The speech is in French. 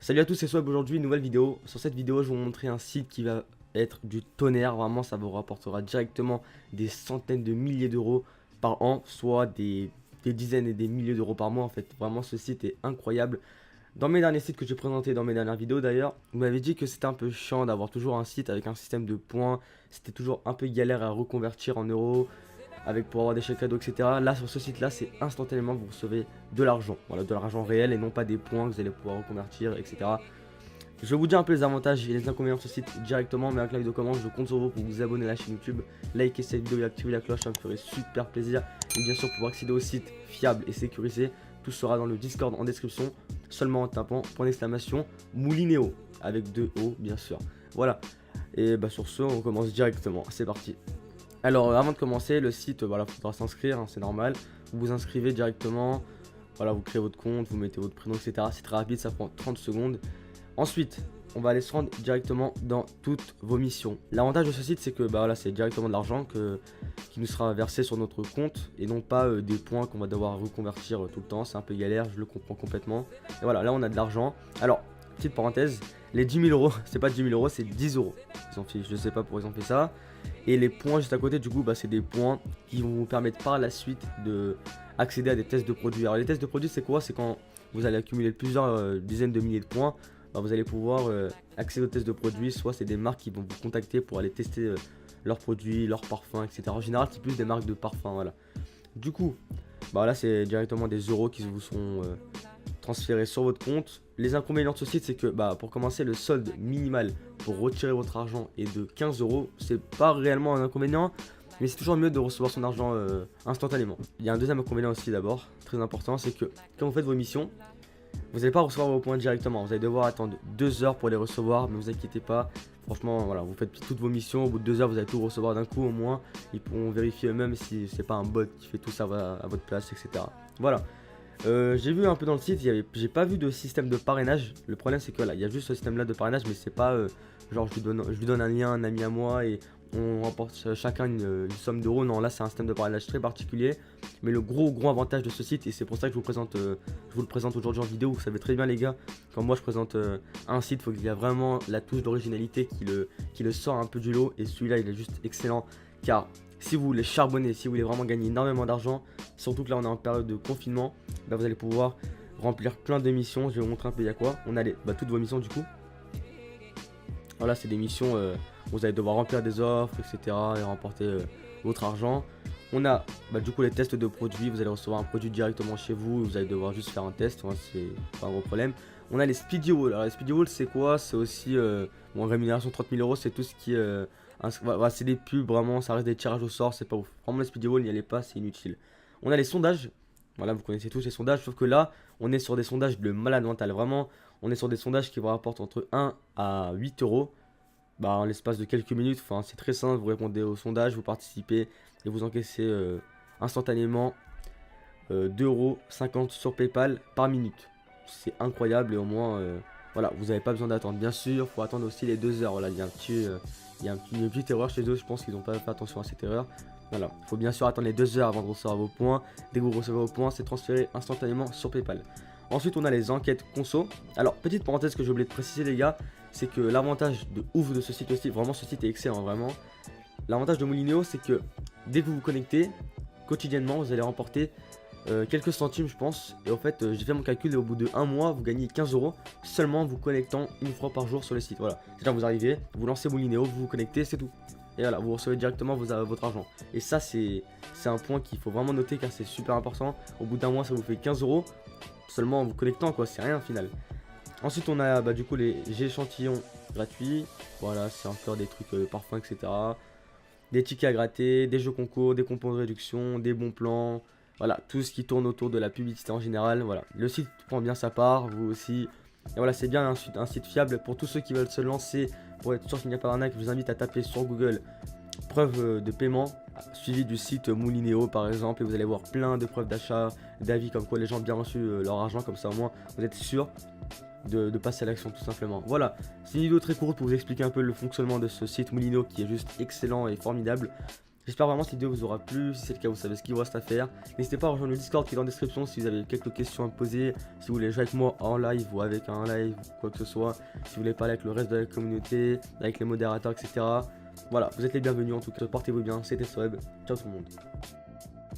Salut à tous, c'est Swab. Aujourd'hui, une nouvelle vidéo. Sur cette vidéo, je vais vous montrer un site qui va être du tonnerre. Vraiment, ça vous rapportera directement des centaines de milliers d'euros par an, soit des dizaines et des milliers d'euros par mois. En fait, vraiment, ce site est incroyable. Dans mes derniers sites que j'ai présentés dans mes dernières vidéos d'ailleurs, vous m'avez dit que c'était un peu chiant d'avoir toujours un site avec un système de points. C'était toujours un peu galère à reconvertir en euros, pour avoir des chèques cadeaux, etc. Là, sur ce site-là, c'est instantanément que vous recevez de l'argent. Voilà, de l'argent réel et non pas des points que vous allez pouvoir reconvertir, etc. Je vais vous dire un peu les avantages et les inconvénients de ce site directement, mais avec la vidéo commence, je compte sur vous pour vous abonner à la chaîne YouTube, liker cette vidéo et activer la cloche, ça me ferait super plaisir. Et bien sûr, pour accéder au site fiable et sécurisé, tout sera dans le Discord en description, seulement en tapant !Moulinéo, avec 2 O bien sûr. Voilà, et bah sur ce, on commence directement, c'est parti. Alors avant de commencer, le site, voilà, il faudra s'inscrire, hein, c'est normal. Vous vous inscrivez directement, voilà, vous créez votre compte, vous mettez votre prénom, etc. C'est très rapide, ça prend 30 secondes. Ensuite, on va aller se rendre directement dans toutes vos missions. L'avantage de ce site, c'est que bah, voilà, c'est directement de l'argent qui nous sera versé sur notre compte et non pas des points qu'on va devoir reconvertir tout le temps. C'est un peu galère, je le comprends complètement. Et voilà, là on a de l'argent. Alors, petite parenthèse, les 10 000 euros, c'est pas 10 000 euros, c'est 10 euros. Je sais pas pourquoi ils ont fait ça. Et les points juste à côté, du coup, bah, c'est des points qui vont vous permettre par la suite de accéder à des tests de produits. Alors, les tests de produits, c'est quoi? C'est quand vous allez accumuler plusieurs dizaines de milliers de points, bah, vous allez pouvoir accéder aux tests de produits. Soit c'est des marques qui vont vous contacter pour aller tester leurs produits, leurs parfums, etc. En général, c'est plus des marques de parfums, voilà. Du coup, bah là, c'est directement des euros qui vous sont transférés sur votre compte. Les inconvénients de ce site, c'est que bah, pour commencer, le solde minimal pour retirer votre argent est de 15 euros. C'est pas réellement un inconvénient, mais c'est toujours mieux de recevoir son argent instantanément. Il y a un deuxième inconvénient aussi d'abord, très important, c'est que quand vous faites vos missions, vous n'allez pas recevoir vos points directement. Vous allez devoir attendre 2 heures pour les recevoir, mais vous inquiétez pas. Franchement, voilà, vous faites toutes vos missions, au bout de 2 heures, vous allez tout recevoir d'un coup au moins. Ils pourront vérifier eux-mêmes si c'est pas un bot qui fait tout ça à votre place, etc. Voilà. J'ai vu un peu dans le site, j'ai pas vu de système de parrainage. Le problème c'est que là, il y a juste ce système là de parrainage, mais c'est pas genre je lui donne un lien, un ami à moi et on remporte chacun une somme d'euros. Non, là c'est un système de parrainage très particulier. Mais le gros avantage de ce site, et c'est pour ça que je vous le présente aujourd'hui en vidéo, vous savez très bien les gars, quand moi je présente un site, il faut qu'il y a vraiment la touche d'originalité qui le sort un peu du lot. Et celui-là il est juste excellent car si vous voulez charbonner, si vous voulez vraiment gagner énormément d'argent, surtout que là on est en période de confinement, bah vous allez pouvoir remplir plein de missions. Je vais vous montrer un peu il y a quoi. On a toutes vos missions du coup. Voilà, c'est des missions où vous allez devoir remplir des offres, etc. et remporter votre argent. On a du coup les tests de produits. Vous allez recevoir un produit directement chez vous. Vous allez devoir juste faire un test. Enfin, c'est pas un gros problème. On a les speedy walls. Alors les speedy walls c'est quoi? C'est aussi bon, rémunération 30 000 euros. C'est tout ce qui voilà, c'est des pubs vraiment. Ça reste des tirages au sort. C'est pas ouf. Vraiment les speedy walls n'y allez pas. C'est inutile. On a les sondages. Voilà, vous connaissez tous les sondages. Sauf que là on est sur des sondages de malade mental. Vraiment on est sur des sondages qui vous rapportent entre 1 à 8 euros. Bah, en l'espace de quelques minutes, enfin, c'est très simple, vous répondez au sondage, vous participez et vous encaissez instantanément 2,50 € sur PayPal par minute. C'est incroyable et au moins, voilà, vous n'avez pas besoin d'attendre. Bien sûr, il faut attendre aussi les 2 heures. Voilà, il y a une petite erreur chez eux, je pense qu'ils n'ont pas fait attention à cette erreur. Voilà, il faut bien sûr attendre les 2 heures avant de recevoir vos points. Dès que vous recevez vos points, c'est transféré instantanément sur PayPal. Ensuite, on a les enquêtes conso. Alors, petite parenthèse que j'ai oublié de préciser, les gars, c'est que l'avantage de ouf de ce site aussi, vraiment ce site est excellent, vraiment. L'avantage de Moulinéo, c'est que dès que vous vous connectez, quotidiennement, vous allez remporter quelques centimes, je pense. Et en fait, j'ai fait mon calcul et au bout de 1 mois, vous gagnez 15 € seulement en vous connectant une fois par jour sur le site. Voilà, c'est-à-dire vous arrivez, vous lancez Moulinéo, vous vous connectez, c'est tout. Et voilà, vous recevez directement votre argent. Et ça, c'est un point qu'il faut vraiment noter car c'est super important. Au bout d'un mois, ça vous fait 15 € seulement en vous connectant, quoi, c'est rien au final. Ensuite on a du coup les échantillons gratuits. Voilà, c'est encore des trucs parfums, etc. Des tickets à gratter, des jeux concours, des coupons de réduction, des bons plans. Voilà, tout ce qui tourne autour de la publicité en général. Voilà, le site prend bien sa part, vous aussi. Et voilà, c'est bien un site fiable pour tous ceux qui veulent se lancer. Pour être sûr qu'il n'y a pas d'arnaque, je vous invite à taper sur Google preuve de paiement suivi du site Moulinéo par exemple, et vous allez voir plein de preuves d'achat, d'avis comme quoi les gens ont bien reçu leur argent, comme ça au moins vous êtes sûr de passer à l'action tout simplement. Voilà, c'est une vidéo très courte pour vous expliquer un peu le fonctionnement de ce site Moulinéo qui est juste excellent et formidable. J'espère vraiment que cette vidéo vous aura plu. Si c'est le cas, vous savez ce qu'il vous reste à faire. N'hésitez pas à rejoindre le Discord qui est dans la description si vous avez quelques questions à me poser. Si vous voulez jouer avec moi en live ou avec un live ou quoi que ce soit. Si vous voulez parler avec le reste de la communauté, avec les modérateurs, etc. Voilà, vous êtes les bienvenus en tout cas. Portez-vous bien, c'était Sweb. Ciao tout le monde.